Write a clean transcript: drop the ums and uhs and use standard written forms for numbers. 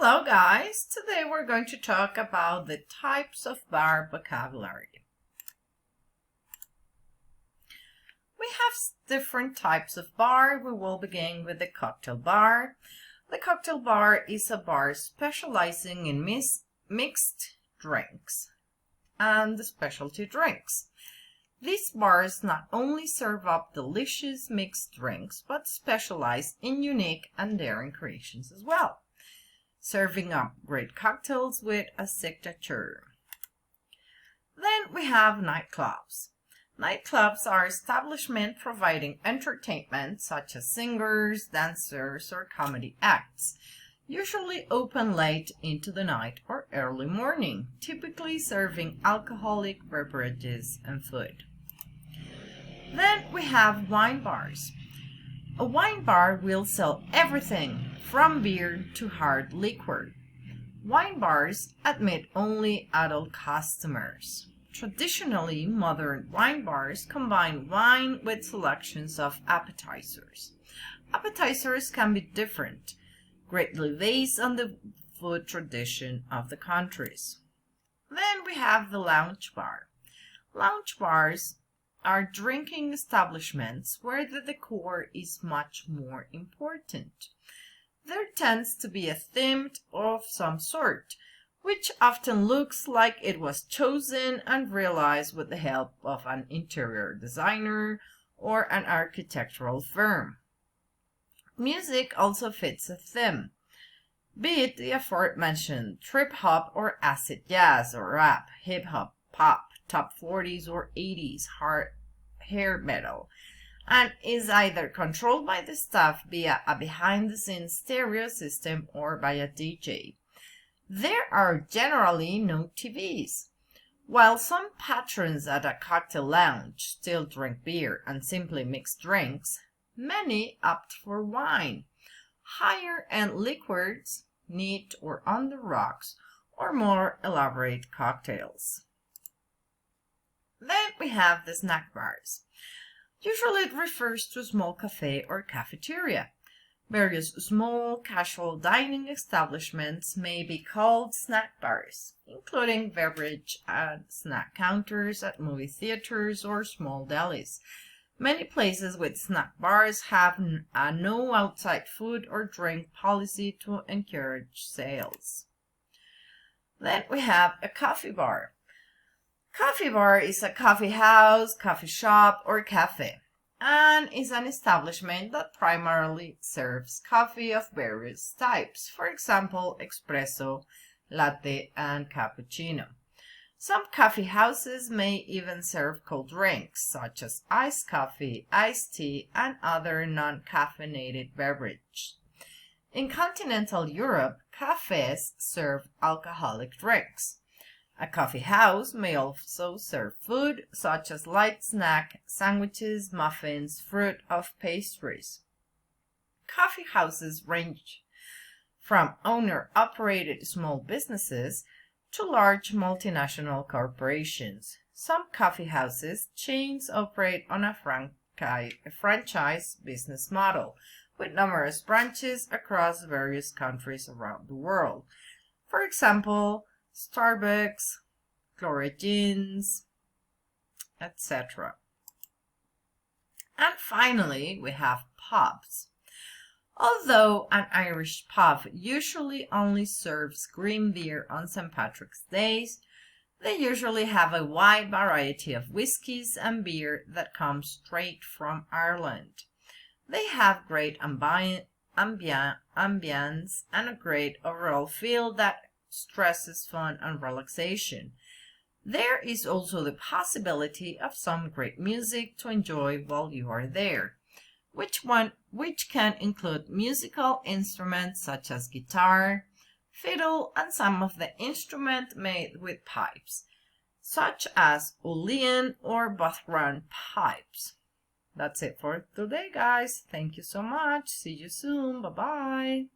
Hello guys, today we're going to talk about the types of bar vocabulary. We have different types of bar. We will begin with the cocktail bar. The cocktail bar is a bar specializing in mixed drinks and specialty drinks. These bars not only serve up delicious mixed drinks, but specialize in unique and daring creations as well, serving up great cocktails with a signature. Then we have nightclubs. Nightclubs are establishments providing entertainment such as singers, dancers, or comedy acts, usually open late into the night or early morning, typically serving alcoholic beverages and food. Then we have wine bars. A wine bar will sell everything from beer to hard liquor. Wine bars admit only adult customers. Traditionally, modern wine bars combine wine with selections of appetizers. Appetizers can be different, greatly based on the food tradition of the countries. Then we have the lounge bar. Lounge bars are drinking establishments where the decor is much more important. There tends to be a theme of some sort, which often looks like it was chosen and realized with the help of an interior designer or an architectural firm. Music also fits a theme, be it the aforementioned trip-hop or acid jazz or rap, hip-hop, pop, top 40s or 80s, hair metal, and is either controlled by the staff via a behind-the-scenes stereo system or by a DJ. There are generally no TVs. While some patrons at a cocktail lounge still drink beer and simply mix drinks, many opt for wine, higher-end liquors, neat or on the rocks, or more elaborate cocktails. Then we have the snack bars. Usually it refers to a small cafe or cafeteria. Various small casual dining establishments may be called snack bars, including beverage and snack counters at movie theaters or small delis. Many places with snack bars have a no outside food or drink policy to encourage sales. Then we have a coffee bar. Coffee bar is a coffee house, coffee shop, or cafe, and is an establishment that primarily serves coffee of various types, for example, espresso, latte, and cappuccino. Some coffee houses may even serve cold drinks, such as iced coffee, iced tea, and other non-caffeinated beverages. In continental Europe, cafes serve alcoholic drinks. A coffee house may also serve food, such as light snack, sandwiches, muffins, fruit of pastries. Coffee houses range from owner-operated small businesses to large multinational corporations. Some coffee houses chains operate on a franchise business model, with numerous branches across various countries around the world. For example, Starbucks, Chlorigines, etc. And finally, we have pubs. Although an Irish pub usually only serves green beer on St. Patrick's Day, they usually have a wide variety of whiskies and beer that come straight from Ireland. They have great ambience and a great overall feel that stresses fun and relaxation. There is also the possibility of some great music to enjoy while you are there, which can include musical instruments such as guitar, fiddle, and some of the instruments made with pipes, such as Uilleann or Bothran pipes. That's it for today, guys. Thank you so much. See you soon. Bye-bye.